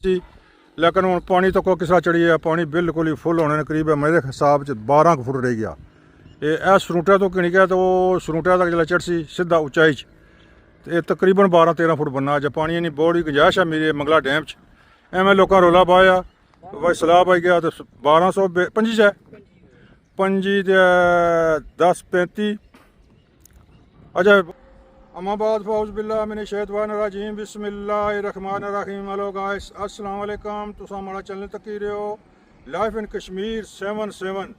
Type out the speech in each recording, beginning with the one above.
ਸੀ लेकिन हुण पानी तो कोई किसा चढ़ी है, पानी बिल्कुल ही फुल होने करीब है, मेरे हिसाब से 12 फुट रह गया। ये सरूटा तो घिनी गया तो सरूटा तक जो चढ़ सी सीधा उचाई ये तकरीबन 12-13 फुट बनना अज पानी इन्नी बड़ी गुंजाइश है मेरे मंगला डैम एवें लोगों रौला पाया भाई सैलाब आई गया तो 1225 है 5 10 35 अच्छा अमाबाद फौज बिल्ला मैंने शैतान रजीम बिस्मिल्लाहिर्रहमानिर्रहीम। हेलो गाइस अस्सलाम वालेकुम, तुसा हमारा चैनल तक ही रहे हो लाइफ इन कश्मीर 77।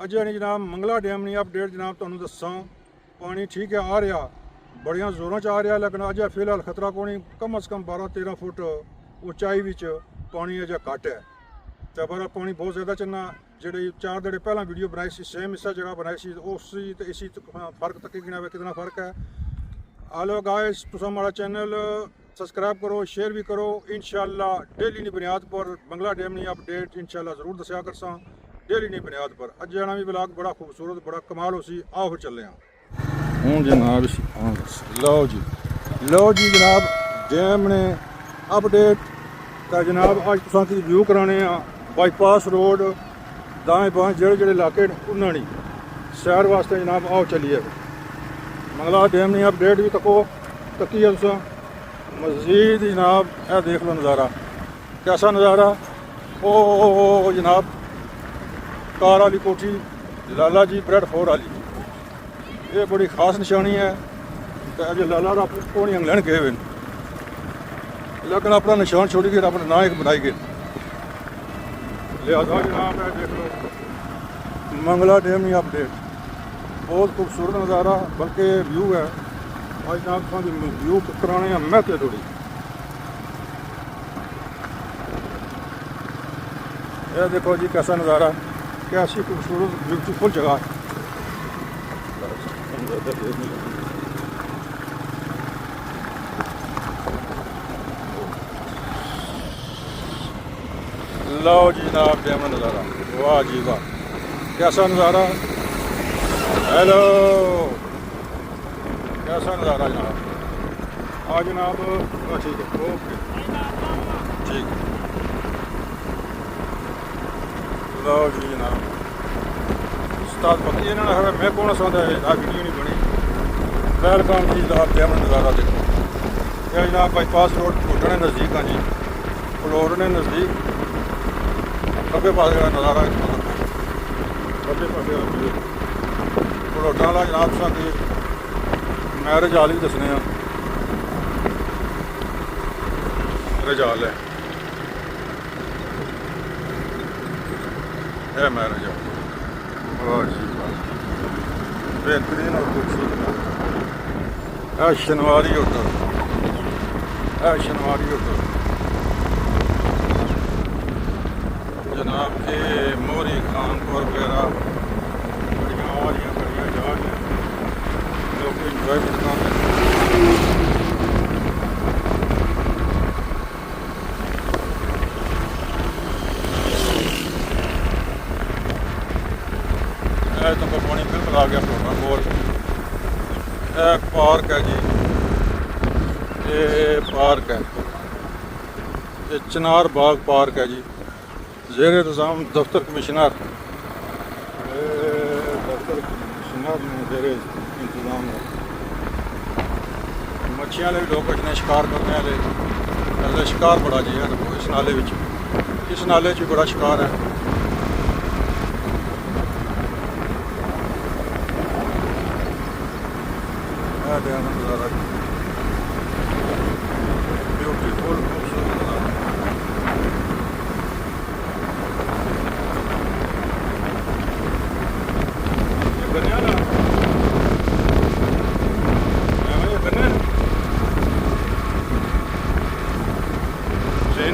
अजय नहीं जनाब मंगला डैम नहीं अपडेट जनाब तुहानू दस्सां पानी ठीक है आ रहा बड़िया जोरों च आ रहा लेकिन अजय फिलहाल खतरा कोई कम अज़ कम 12-13 फुट उचाई विच पानी अजय घट है तो पर पानी बहुत ज़्यादा चलना जी 4 दिन पहला वीडियो बनाई सी सेम इस जगह बनाई सी उसी तो इसी फर्क तक गिना कितना फ़र्क है। हेलो गाइस तुम हमारा चैनल सब्सक्राइब करो शेयर भी करो इंशाल्लाह डेली की बुनियाद पर बंगला डैम की अपडेट इंशाल्लाह ज़रूर दसिया करसा डेली की बुनियाद पर। अज जाना भी ब्लॉग बड़ा खूबसूरत बड़ा कमाल हो सी आओ फिर चले हूँ जनाब। लो जी जनाब डैम ने अपडेट का जनाब अज तुसा की व्यू कराने बाईपास रोड दाएं बाएं जेड़े जेड़े इलाके उन्होंने सैर वास्ते जनाब आओ चलिए मंगला डैम की अपडेट भी तको तकी है तुसा मजीद जनाब यह देख लो नज़ारा कैसा नज़ारा ओ जनाब कार वाली कोठी लाला जी ब्रेड फोर वाली ये बड़ी खास निशानी है तो अज लाला का पौनी इंग्लैंड गए हुए लेकिन अपना निशान छोड़ी गए अपना ना एक बनाई गए लिहाजा जनाब है देख लो मंगला डैम की अपडेट बहुत खूबसूरत नज़ारा बल्कि व्यू है आज जनाब व्यू कराने महत्व थोड़ी यह देखो जी कैसा नज़ारा कैसी खूबसूरत ब्यूटीफुल जगह लो जी जनाब डैम नज़ारा वाह जी वाह कैसा नज़ारा। हेलो कैसा नज़ारा जनाब हाँ जनाब ठीक है ओके ठीक लो जी जनाब उस्ताद पता इन्होंने है मैं कौन सा वीडियो नहीं बनी वेलकम जी जनाब डैम नज़ारा देखो यह जनाब बाईपास रोड घुटने नज़दीक हाँ जी फ्लोर ने नज़दीक खब्बे पास का नज़ारा खब्बे पास रोडा वाला जनाब तुसा की मैरिज हाल भी दसने मैरिज हाल है मैरिज हाल बेहतरीन और खूबसूरत है शनवारी होटल है शनवारी होटल जनाब के मोरी खानपुर वगैरह बड़िया वारियाँ बड़िया जगह लोग इंजॉयमेंट करते तो पानी बिल्कुल आ गया फ्लोटा कोल पार्क है जी ये पार्क है ये चिनार बाग पार्क है जी ज़ेर इंतज़ाम दफ्तर कमिश्नर दफ्तर कमिश्नर ने ज़ेर इंतज़ाम मच्छियाँ वाले भी लोग बचने शिकार करने वाले पहले शिकार बड़ा जी है इस नाले इस नाले च बड़ा शिकार है। ब्यूटीफुल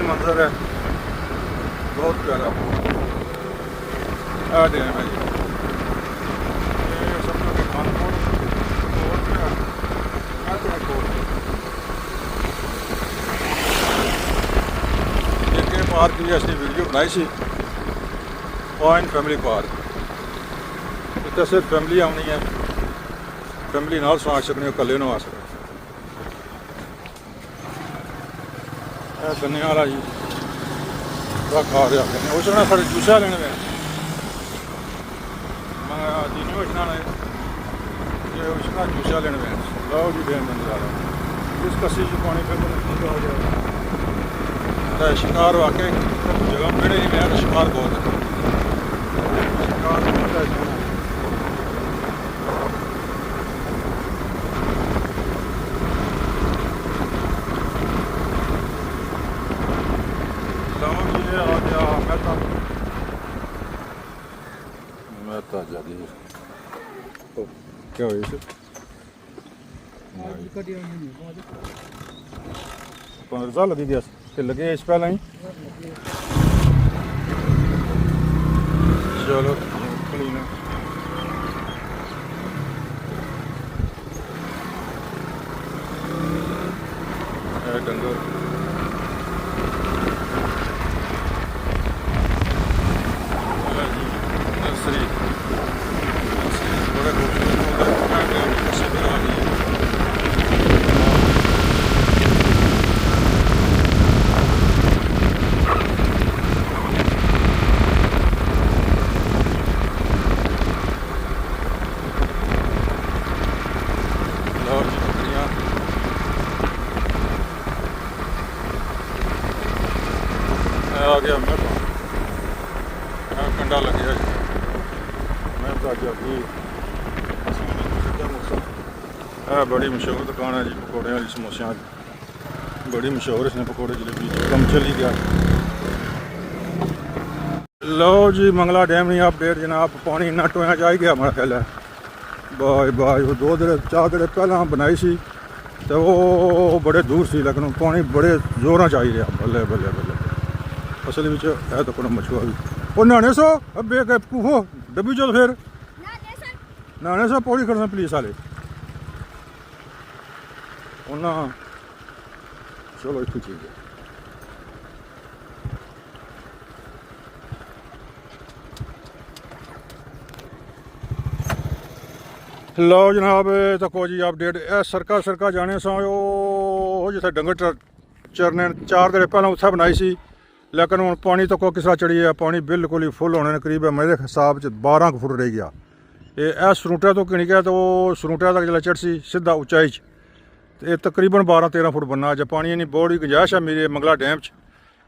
मंजर है बहुत प्यारा डैम है जी समझो कि खानपुर पार्क की असली वीडियो बनाई सी पॉइंट फैमिली पार्क इतने सिर्फ फैमिली आनी है फैमिली नाल आ सकने हो कल्ले आ सकते गन्ने वाला जी ਖਾ ਰਿਹਾ ਉਸ ਨਾਲ ਫਿਰ ਜੂਸਾ ਲੈਣ ਵੇ ਮੈਂ ਦਿਨ ਵਿੱਚ ਨਾ ये उसका जूसा लेने में लो जी देन नजर आ रहा इस कसी से पानी फिर हो जाएगा शिकार वाकई जगह पेड़े नहीं में शिकार बहुत है शिकार बहुत है लो जी आ गया मैं जदी क्या हुआ इसे 15 साल लगी गया कि लगे इस पहला ही चलो क्लीन है डंगर नर्सरी बड़ा आ गया मैं कंडा लग गया मैं तो अज अभी बड़ी मशहूर दुकान है जी पकौड़े वाली समोसियाँ बड़ी मशहूर इसने पकौड़े जलेबी कम चली गया लो जी मंगला डैम नहीं अपडेट जनाब पानी इन्ना टोया जा ही गया मेरा ख्याल है बाय बाय वो 2 दिन 4 दिन पहला बनाई सी तो वो बड़े दूर सी लेकिन पानी बड़े जोर च आई रहा बल्ले बल्ले बल्ले असल में है तो कोई मछुआ भी वो नहाने सो अब हो डब्बी चो फिर नहाने सो पौड़ी खड़ना पुलिस वाले उन्हें चलो इतनी चीज है लो जनाब तको जी अपडेट सड़का जाने सो जिथे डंगर चरने 4 दिन पहले उत्थे बनाई सी लेकिन हूँ पानी तो किस तरह चढ़ी है पानी बिल्कुल ही फुल होने करीब है मेरे हिसाब से 12 फुट रह गया ये सरूटा तो किणी गया तो सरूटा तक जो चढ़ सी सीधा उचाई तो तकरीबन 12-13 फुट बनना अज पानी नहीं बहुत ही गुंजाइश है मेरे मंगला डैम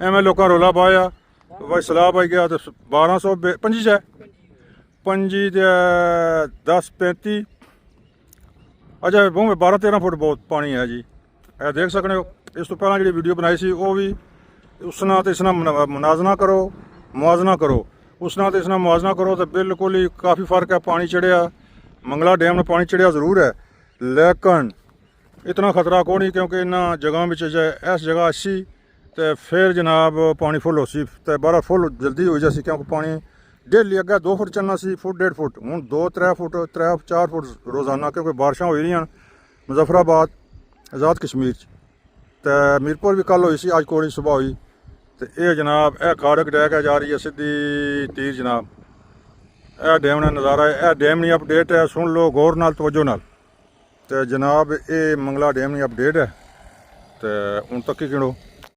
एवं लोगों रौला पाया भाई सलाह पाई गया तो 1225 है 5 10 35 अच्छा बहुत 12-13 फुट बहुत पानी है जी यह देख सकते हो इस तो पहला जी वीडियो बनाई सी वो भी उस नाल तो इसना मुनाजना करो मुआजना करो उस नाल तो इसना मुआजना करो तो बिल्कुल ही काफ़ी फ़र्क है पानी चढ़िया मंगला डैम में पानी चढ़िया ज़रूर है लेकिन इतना खतरा को नहीं क्योंकि इन्होंने जगह में इस जगह अच्छी तो फिर जनाब पानी फुल हो सी तो 12 फुल जल्दी हो जासी क्योंकि पानी डेली अगर 2 फुट चलना सी फुट 1.5 फुट हूँ 2-3 फुट 3-4 फुट रोज़ाना क्योंकि बारिशां हो रही मुजफ्फराबाद आज़ाद कश्मीर तो मीरपुर भी कल हुई सी अज कोई सुबह हुई तो यह जनाब यह खाड़क डैक है जा रही है सीधी तीर जनाब यह डैम का नज़ारा है यह डैम नहीं अपडेट है सुन लो गौर नाल तवज्जो नाल तो जनाब ये मंगला डैम नहीं अपडेट है तो हूँ तक ही गिनो